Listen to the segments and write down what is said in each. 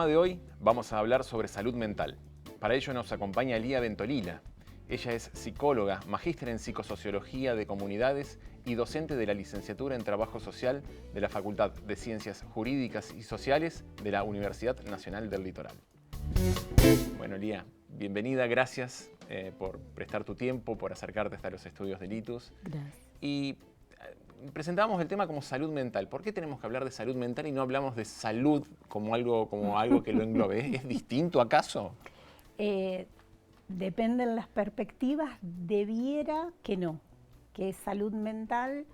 programa de hoy vamos a hablar sobre salud mental. Para ello nos acompaña Lía Ventolila. Ella es psicóloga, magíster en psicosociología de comunidades y docente de la licenciatura en Trabajo Social de la Facultad de Ciencias Jurídicas y Sociales de la Universidad Nacional del Litoral. Bueno, Lía, bienvenida, gracias por prestar tu tiempo, por acercarte hasta los estudios de Litus. Gracias. Y presentábamos el tema como salud mental. ¿Por qué tenemos que hablar de salud mental y no hablamos de salud como algo que lo englobe? ¿Es distinto acaso? Dependen de las perspectivas, debiera que no, que salud mental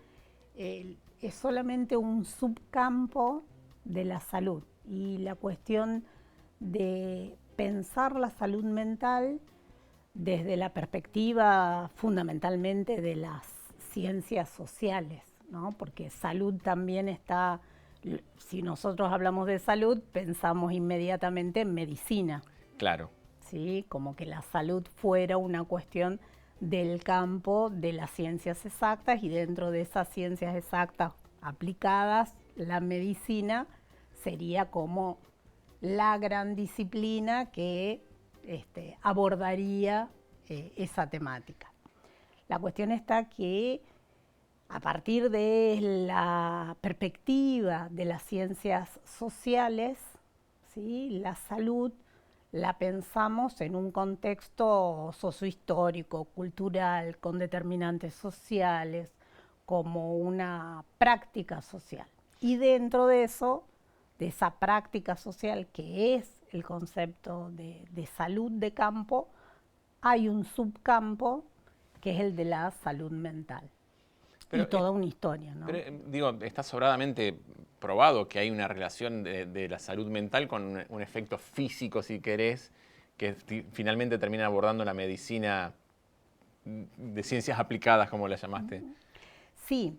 es solamente un subcampo de la salud, y la cuestión de pensar la salud mental desde la perspectiva fundamentalmente de las ciencias sociales, ¿no? Porque salud también está, si nosotros hablamos de salud, pensamos inmediatamente en medicina. Claro. ¿Sí? Como que la salud fuera una cuestión del campo de las ciencias exactas, y dentro de esas ciencias exactas aplicadas, la medicina sería como la gran disciplina que abordaría esa temática. La cuestión está que a partir de la perspectiva de las ciencias sociales, ¿sí?, la salud la pensamos en un contexto sociohistórico, cultural, con determinantes sociales, como una práctica social. Y dentro de eso, de esa práctica social que es el concepto de salud de campo, hay un subcampo que es el de la salud mental. Pero y toda una historia, ¿no? Pero, digo, está sobradamente probado que hay una relación de la salud mental con un efecto físico, si querés, que finalmente termina abordando la medicina de ciencias aplicadas, como la llamaste. Sí,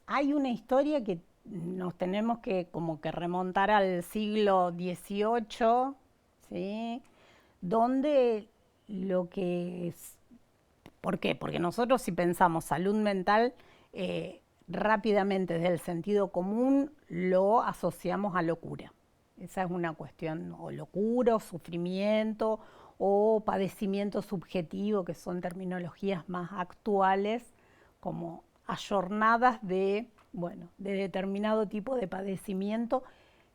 hay una historia que nos tenemos que como que remontar al siglo XVIII, ¿sí?, donde lo que es... ¿Por qué? Porque nosotros, si pensamos salud mental, rápidamente desde el sentido común lo asociamos a locura. Esa es una cuestión, o locura, o sufrimiento, o padecimiento subjetivo, que son terminologías más actuales, como ayornadas de determinado tipo de padecimiento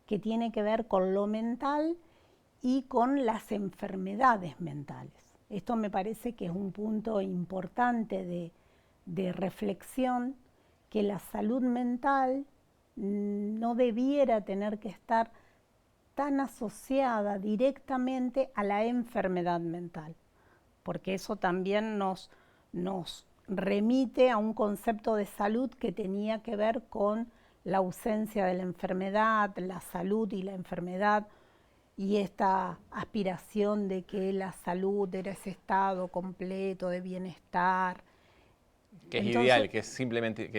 que tiene que ver con lo mental y con las enfermedades mentales. Esto me parece que es un punto importante de reflexión, que la salud mental no debiera tener que estar tan asociada directamente a la enfermedad mental, porque eso también nos remite a un concepto de salud que tenía que ver con la ausencia de la enfermedad, la salud y la enfermedad, y esta aspiración de que la salud era ese estado completo de bienestar. Que es Entonces, ideal, que es simplemente...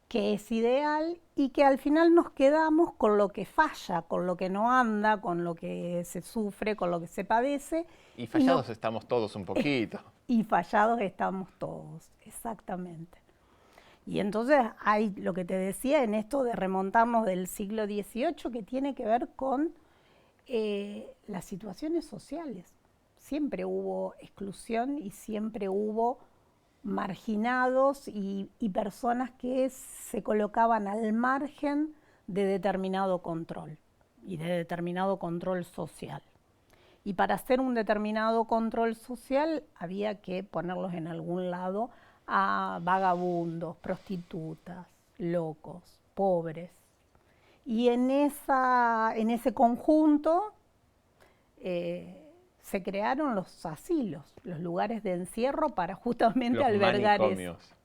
que es ideal, y que al final nos quedamos con lo que falla, con lo que no anda, con lo que se sufre, con lo que se padece. Y fallados estamos todos un poquito. Y fallados estamos todos, exactamente. Y entonces hay lo que te decía en esto de remontarnos del siglo XVIII, que tiene que ver con las situaciones sociales. Siempre hubo exclusión y siempre hubo marginados y personas que se colocaban al margen de determinado control y de determinado control social. Y para hacer un determinado control social había que ponerlos en algún lado a vagabundos, prostitutas, locos, pobres. Y en ese conjunto se crearon los asilos, los lugares de encierro para justamente los albergar manicomios. eso.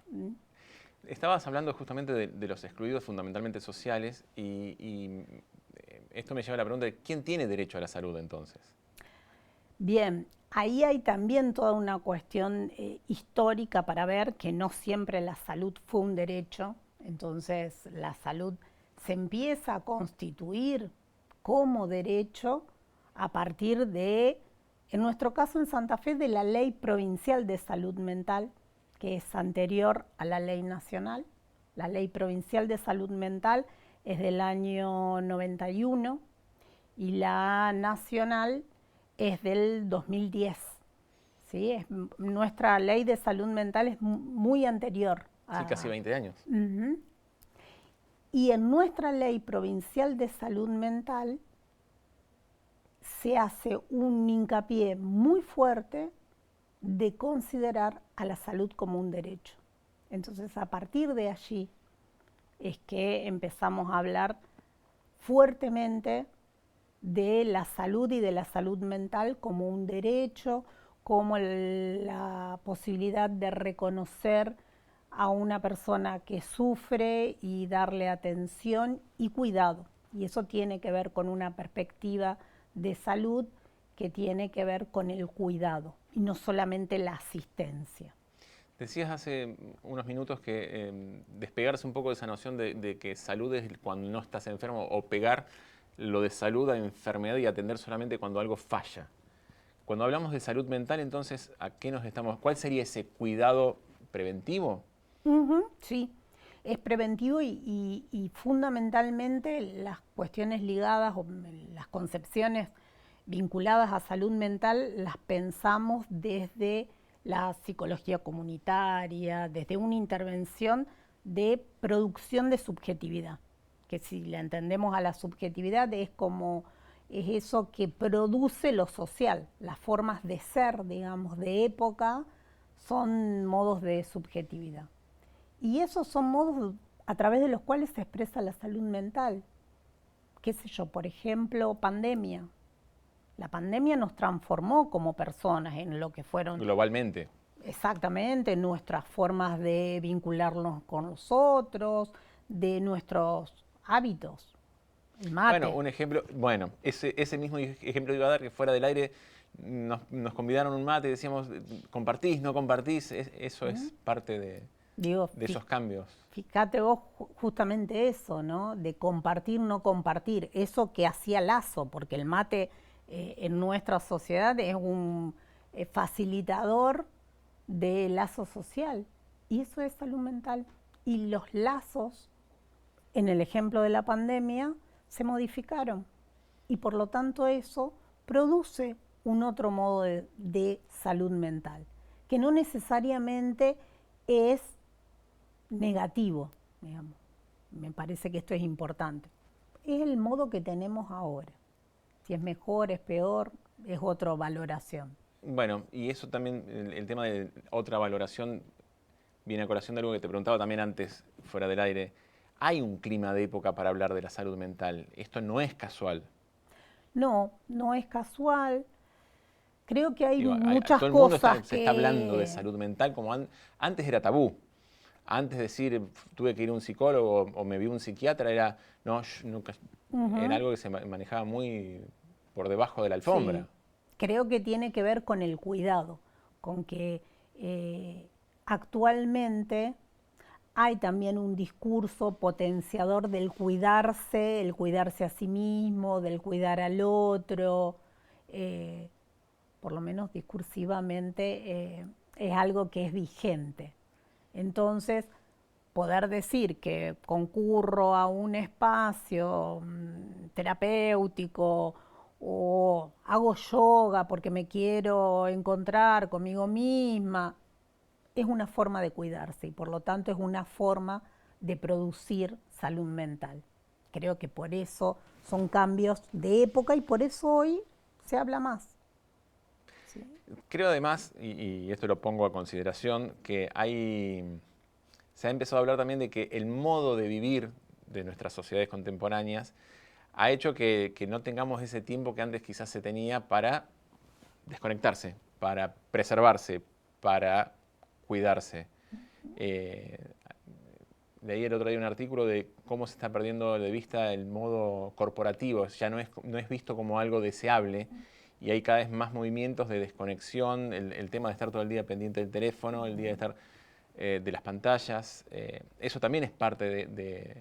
Estabas hablando justamente de los excluidos fundamentalmente sociales y esto me lleva a la pregunta de ¿quién tiene derecho a la salud entonces? Bien, ahí hay también toda una cuestión histórica para ver que no siempre la salud fue un derecho. Entonces la salud se empieza a constituir como derecho a partir de, en nuestro caso en Santa Fe, de la Ley Provincial de Salud Mental, que es anterior a la Ley Nacional. La Ley Provincial de Salud Mental es del año 91 y la nacional es del 2010. ¿Sí? Nuestra ley de salud mental es muy anterior. Sí, casi 20 años. Y en nuestra ley provincial de salud mental se hace un hincapié muy fuerte de considerar a la salud como un derecho. Entonces, a partir de allí es que empezamos a hablar fuertemente de la salud y de la salud mental como un derecho, como la posibilidad de reconocer a una persona que sufre y darle atención y cuidado. Y eso tiene que ver con una perspectiva de salud que tiene que ver con el cuidado y no solamente la asistencia. Decías hace unos minutos que despegarse un poco de esa noción de que salud es cuando no estás enfermo, o pegar lo de salud a enfermedad y atender solamente cuando algo falla. Cuando hablamos de salud mental, entonces, ¿a qué nos estamos? ¿Cuál sería ese cuidado preventivo? Sí, es preventivo y fundamentalmente las cuestiones ligadas o las concepciones vinculadas a salud mental las pensamos desde la psicología comunitaria, desde una intervención de producción de subjetividad, que si la entendemos a la subjetividad es como es eso que produce lo social, las formas de ser, digamos, de época son modos de subjetividad. Y esos son modos a través de los cuales se expresa la salud mental. Qué sé yo, por ejemplo, pandemia. La pandemia nos transformó como personas en lo que fueron Globalmente. exactamente nuestras formas de vincularnos con los otros, de nuestros hábitos. El mate. Bueno, un ejemplo, ese mismo ejemplo iba a dar, que fuera del aire nos convidaron un mate y decíamos, ¿compartís, no compartís? Eso es parte de esos cambios. Fíjate vos justamente eso, ¿no? De compartir, no compartir. Eso que hacía lazo, porque el mate en nuestra sociedad es un facilitador de lazo social. Y eso es salud mental. Y los lazos, en el ejemplo de la pandemia, se modificaron. Y por lo tanto eso produce un otro modo de salud mental, que no necesariamente es negativo, digamos. Me parece que esto es importante. Es el modo que tenemos ahora. Si es mejor, es peor, es otra valoración. Bueno, y eso también, el tema de otra valoración, viene a colación de algo que te preguntaba también antes, fuera del aire. Hay un clima de época para hablar de la salud mental. Esto no es casual. No, no es casual. Creo que hay muchas todo el mundo cosas se está hablando de que... salud mental como antes era tabú. Antes de decir tuve que ir a un psicólogo o me vi un psiquiatra era, no, nunca, era algo que se manejaba muy por debajo de la alfombra. Sí, creo que tiene que ver con el cuidado, con que actualmente hay también un discurso potenciador del cuidarse, el cuidarse a sí mismo, del cuidar al otro, por lo menos discursivamente es algo que es vigente. Entonces, poder decir que concurro a un espacio terapéutico o hago yoga porque me quiero encontrar conmigo misma, es una forma de cuidarse y por lo tanto es una forma de producir salud mental. Creo que por eso son cambios de época y por eso hoy se habla más. ¿Sí? Creo además, y esto lo pongo a consideración, que se ha empezado a hablar también de que el modo de vivir de nuestras sociedades contemporáneas ha hecho que no tengamos ese tiempo que antes quizás se tenía para desconectarse, para preservarse, para cuidarse. Leí el otro día un artículo de cómo se está perdiendo de vista el modo corporativo, ya no es visto como algo deseable y hay cada vez más movimientos de desconexión, el tema de estar todo el día pendiente del teléfono, el día de estar de las pantallas, eso también es parte de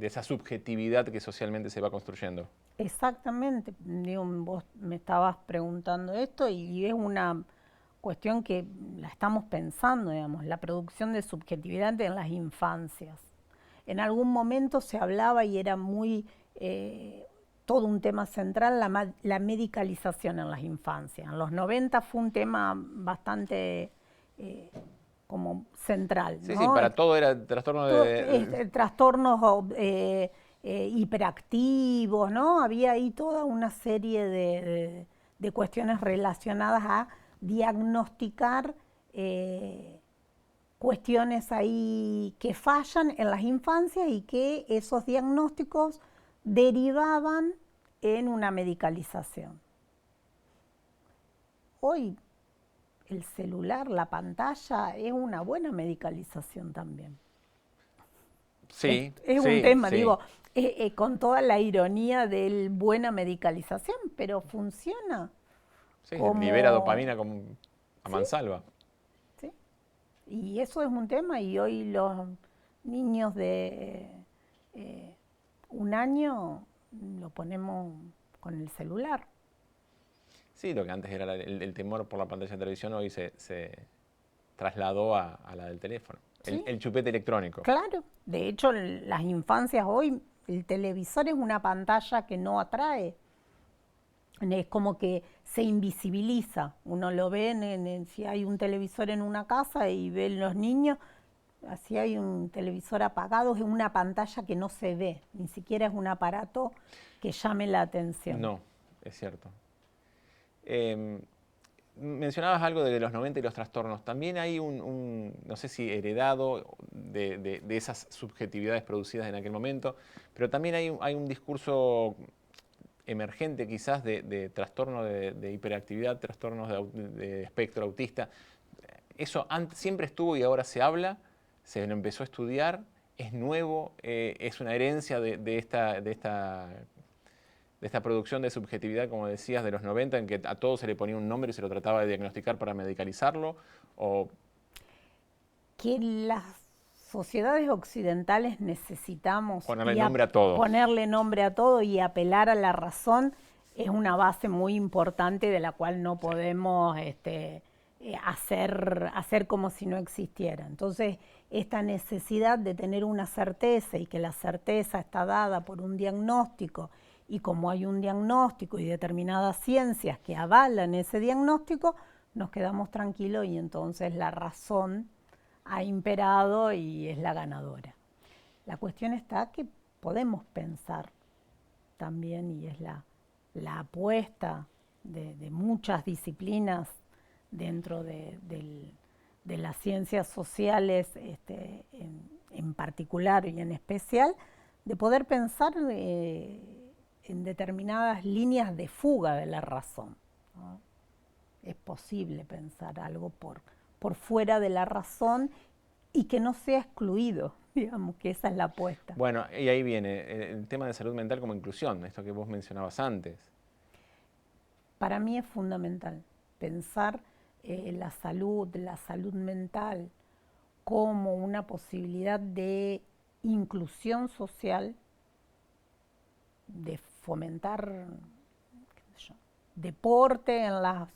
esa subjetividad que socialmente se va construyendo. Exactamente, digo, vos me estabas preguntando esto y es una cuestión que la estamos pensando, digamos, la producción de subjetividad en las infancias. En algún momento se hablaba y era muy todo un tema central, la medicalización en las infancias. En los 90 fue un tema bastante como central, Sí, ¿no? sí, para todo era trastorno de... Trastornos hiperactivos, ¿no? Había ahí toda una serie de cuestiones relacionadas a diagnosticar cuestiones ahí que fallan en las infancias y que esos diagnósticos derivaban en una medicalización. Hoy el celular, la pantalla, es una buena medicalización también. Sí, Es un sí, tema, sí. digo, con toda la ironía de buena medicalización, pero funciona Sí, libera como... dopamina como a ¿Sí? mansalva. ¿Sí? Y eso es un tema y hoy los niños de un año lo ponemos con el celular. Sí, lo que antes era el temor por la pantalla de televisión, hoy se trasladó a la del teléfono. ¿Sí? El chupete electrónico. Claro. De hecho, las infancias hoy, el televisor es una pantalla que no atrae. Es como que se invisibiliza. Uno lo ve si hay un televisor en una casa y ven los niños, así hay un televisor apagado, es una pantalla que no se ve, ni siquiera es un aparato que llame la atención. No, es cierto. Mencionabas algo de los 90 y los trastornos. También hay no sé si heredado de esas subjetividades producidas en aquel momento, pero también hay un discurso emergente quizás de trastorno de hiperactividad, trastornos de espectro autista. Eso siempre estuvo y ahora se habla, se lo empezó a estudiar, es nuevo, es una herencia de esta producción de subjetividad, como decías, de los 90, en que a todo se le ponía un nombre y se lo trataba de diagnosticar para medicalizarlo, o... Que las sociedades occidentales necesitamos Ponerle nombre a todo. ponerle nombre a todo y apelar a la razón es una base muy importante de la cual no podemos hacer como si no existiera. Entonces, esta necesidad de tener una certeza y que la certeza está dada por un diagnóstico y como hay un diagnóstico y determinadas ciencias que avalan ese diagnóstico, nos quedamos tranquilos y entonces la razón ha imperado y es la ganadora. La cuestión está que podemos pensar también, y es la apuesta de muchas disciplinas dentro de las ciencias sociales en particular y en especial, de poder pensar en determinadas líneas de fuga de la razón, ¿no? Es posible pensar algo por fuera de la razón y que no sea excluido, digamos que esa es la apuesta. Bueno, y ahí viene el tema de salud mental como inclusión, esto que vos mencionabas antes. Para mí es fundamental pensar la salud mental como una posibilidad de inclusión social, de fomentar, qué sé yo, deporte en las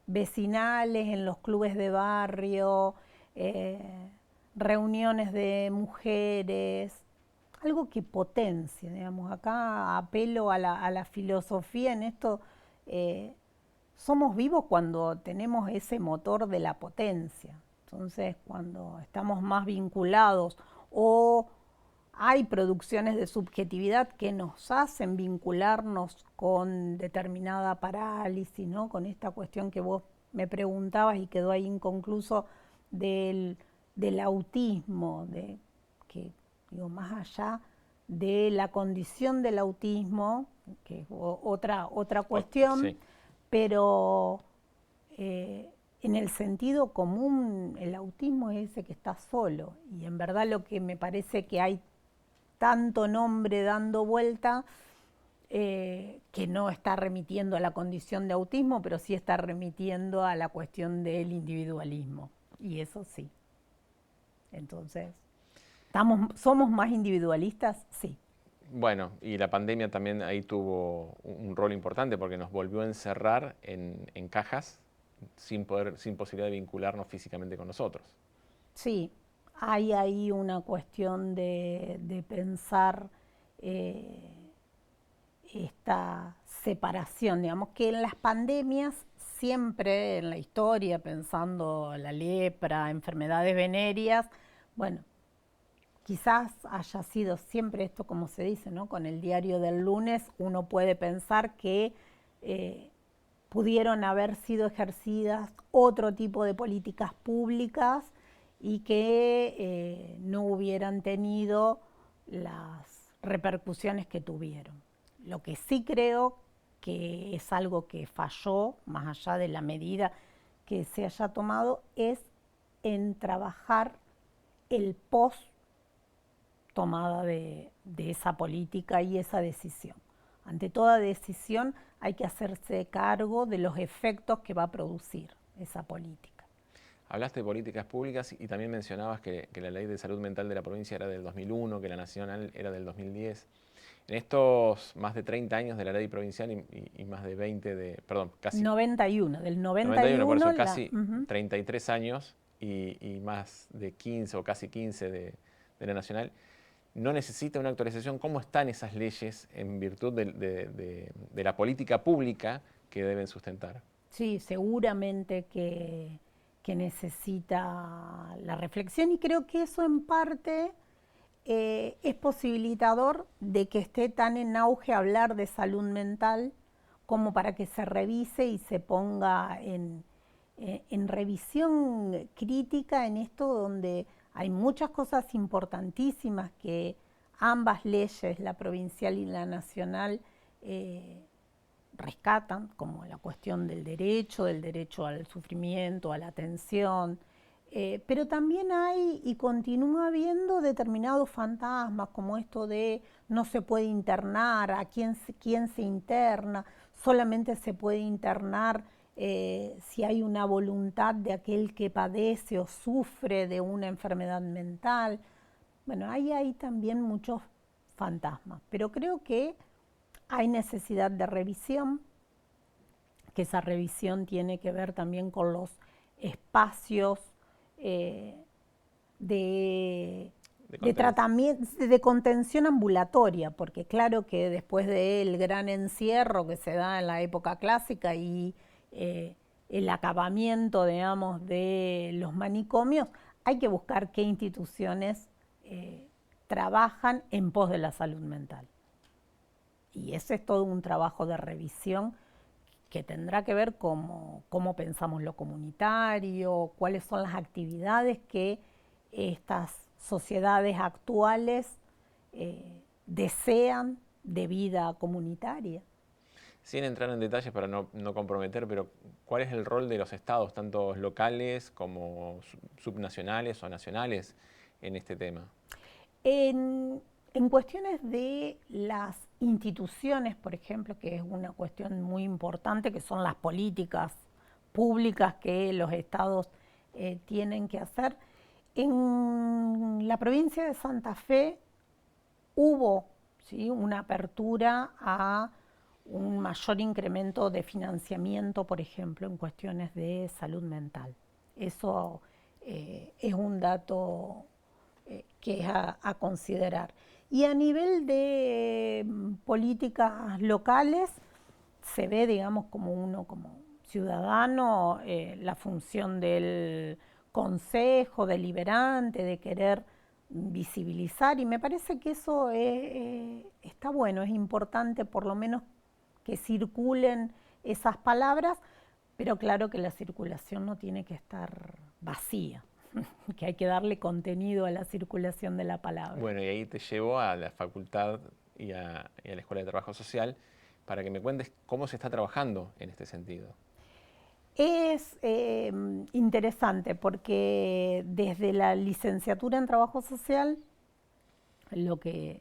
vecinales, en los clubes de barrio, reuniones de mujeres, algo que potencie, digamos. Acá apelo a la filosofía en esto. Somos vivos cuando tenemos ese motor de la potencia. Entonces, cuando estamos más vinculados o hay producciones de subjetividad que nos hacen vincularnos con determinada parálisis, ¿no? Con esta cuestión que vos me preguntabas y quedó ahí inconcluso del autismo, que digo, más allá de la condición del autismo, que es otra cuestión, Sí. pero en el sentido común el autismo es ese que está solo y en verdad lo que me parece que hay tanto nombre dando vuelta que no está remitiendo a la condición de autismo, pero sí está remitiendo a la cuestión del individualismo. Y eso sí. Entonces, ¿somos más individualistas? Sí. Bueno, y la pandemia también ahí tuvo un rol importante porque nos volvió a encerrar en cajas sin posibilidad de vincularnos físicamente con nosotros. Sí, hay ahí una cuestión de pensar esta separación, digamos que en las pandemias siempre en la historia, pensando la lepra, enfermedades venéreas, bueno, quizás haya sido siempre esto como se dice, ¿no? Con el diario del lunes uno puede pensar que pudieron haber sido ejercidas otro tipo de políticas públicas y que no hubieran tenido las repercusiones que tuvieron. Lo que sí creo que es algo que falló, más allá de la medida que se haya tomado, es en trabajar el post tomada de esa política y esa decisión. Ante toda decisión hay que hacerse cargo de los efectos que va a producir esa política. Hablaste de políticas públicas y también mencionabas que la ley de salud mental de la provincia era del 2001, que la nacional era del 2010. En estos más de 30 años de la ley provincial y más de 20 de, perdón, casi 91, del 91, por 91, eso casi 33 años y más de 15 o casi 15 de la nacional, no necesita una actualización. ¿Cómo están esas leyes en virtud de la política pública que deben sustentar? Sí, seguramente que necesita la reflexión y creo que eso en parte es posibilitador de que esté tan en auge hablar de salud mental como para que se revise y se ponga en revisión crítica en esto donde hay muchas cosas importantísimas que ambas leyes, la provincial y la nacional, rescatan, como la cuestión del derecho al sufrimiento, a la atención, pero también hay y continúa habiendo determinados fantasmas, como esto de no se puede internar, a quién se interna, solamente se puede internar si hay una voluntad de aquel que padece o sufre de una enfermedad mental. Bueno, ahí hay también muchos fantasmas, pero creo que hay necesidad de revisión, que esa revisión tiene que ver también con los espacios de tratamiento, de contención ambulatoria, porque claro que después del gran encierro que se da en la época clásica y el acabamiento, digamos, de los manicomios, hay que buscar qué instituciones trabajan en pos de la salud mental. Y ese es todo un trabajo de revisión que tendrá que ver con cómo pensamos lo comunitario, cuáles son las actividades que estas sociedades actuales desean de vida comunitaria. Sin entrar en detalles para no comprometer, pero ¿cuál es el rol de los estados, tanto locales como subnacionales o nacionales, en este tema? En cuestiones de las instituciones, por ejemplo, que es una cuestión muy importante, que son las políticas públicas que los estados tienen que hacer, en la provincia de Santa Fe hubo, ¿sí?, una apertura a un mayor incremento de financiamiento, por ejemplo, en cuestiones de salud mental. Eso es un dato que es a considerar. Y a nivel de políticas locales, se ve, digamos, como uno, como ciudadano, la función del consejo deliberante, de querer visibilizar, y me parece que eso está bueno, es importante por lo menos que circulen esas palabras, pero claro que la circulación no tiene que estar vacía, que hay que darle contenido a la circulación de la palabra. Bueno, y ahí te llevo a la facultad y a la Escuela de Trabajo Social para que me cuentes cómo se está trabajando en este sentido. Es interesante porque desde la licenciatura en Trabajo Social, lo que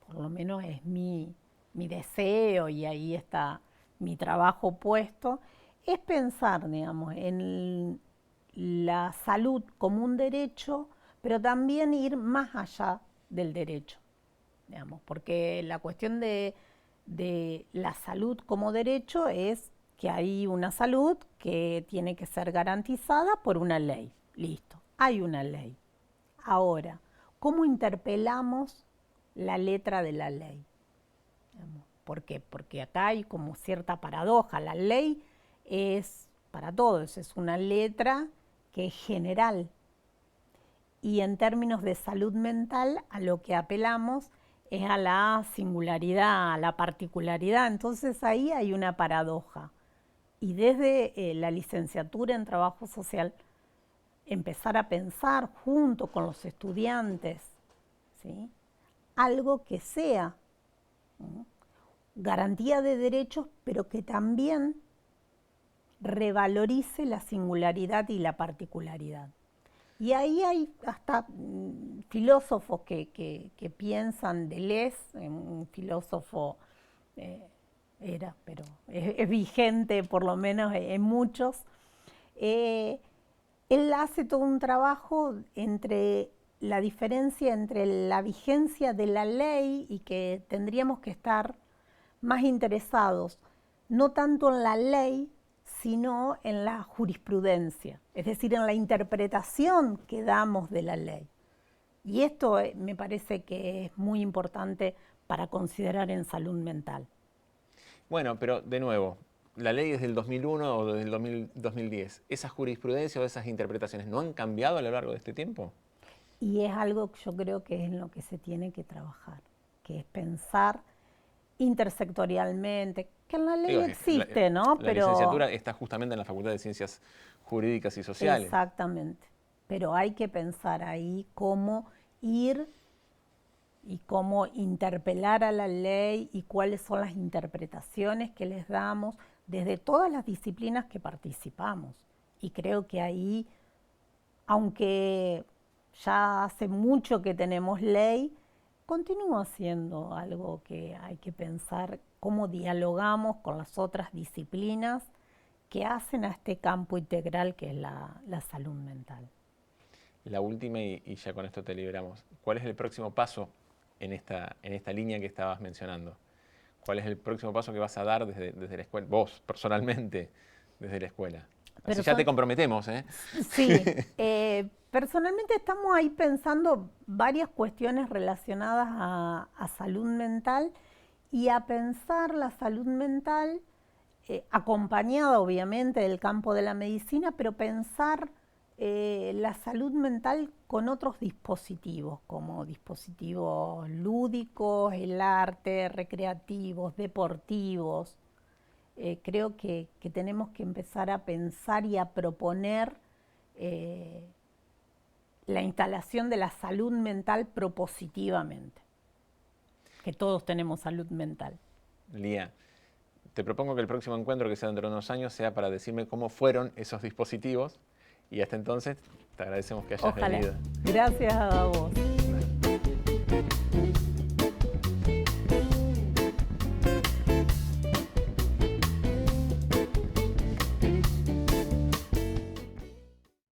por lo menos es mi deseo, y ahí está mi trabajo puesto, es pensar, digamos, en la salud como un derecho, pero también ir más allá del derecho, digamos, porque la cuestión de la salud como derecho es que hay una salud que tiene que ser garantizada por una ley. Listo, hay una ley. Ahora, ¿cómo interpelamos la letra de la ley? ¿Por qué? Porque acá hay como cierta paradoja. La ley es para todos, es una letra que es general. Y en términos de salud mental, a lo que apelamos es a la singularidad, a la particularidad. Entonces ahí hay una paradoja. Y desde la licenciatura en trabajo social, empezar a pensar junto con los estudiantes, ¿sí?, algo que sea garantía de derechos, pero que también revalorice la singularidad y la particularidad. Y ahí hay hasta filósofos que piensan. Deleuze, un filósofo pero es vigente por lo menos en muchos. Él hace todo un trabajo entre la diferencia entre la vigencia de la ley y que tendríamos que estar más interesados, no tanto en la ley, sino en la jurisprudencia, es decir, en la interpretación que damos de la ley. Y esto me parece que es muy importante para considerar en salud mental. Bueno, pero de nuevo, la ley es del 2001 o del 2010. ¿Esas jurisprudencias o esas interpretaciones no han cambiado a lo largo de este tiempo? Y es algo que yo creo que es en lo que se tiene que trabajar, que es pensar intersectorialmente, que en la ley existe, ¿no? La licenciatura está justamente en la Facultad de Ciencias Jurídicas y Sociales. Exactamente, pero hay que pensar ahí cómo ir y cómo interpelar a la ley y cuáles son las interpretaciones que les damos desde todas las disciplinas que participamos. Y creo que ahí, aunque ya hace mucho que tenemos ley, continúa siendo algo que hay que pensar cómo dialogamos con las otras disciplinas que hacen a este campo integral que es la salud mental. La última, y ya con esto te liberamos. ¿Cuál es el próximo paso en esta línea que estabas mencionando? ¿Cuál es el próximo paso que vas a dar desde la escuela, vos personalmente, desde la escuela? Así ya te comprometemos, ¿eh? Sí, personalmente estamos ahí pensando varias cuestiones relacionadas a salud mental y a pensar la salud mental acompañada obviamente del campo de la medicina, pero pensar la salud mental con otros dispositivos, como dispositivos lúdicos, el arte, recreativos, deportivos. Creo que tenemos que empezar a pensar y a proponer la instalación de la salud mental propositivamente, que todos tenemos salud mental. Lía, te propongo que el próximo encuentro, que sea dentro de unos años, sea para decirme cómo fueron esos dispositivos, y hasta entonces te agradecemos que hayas venido. Gracias a vos.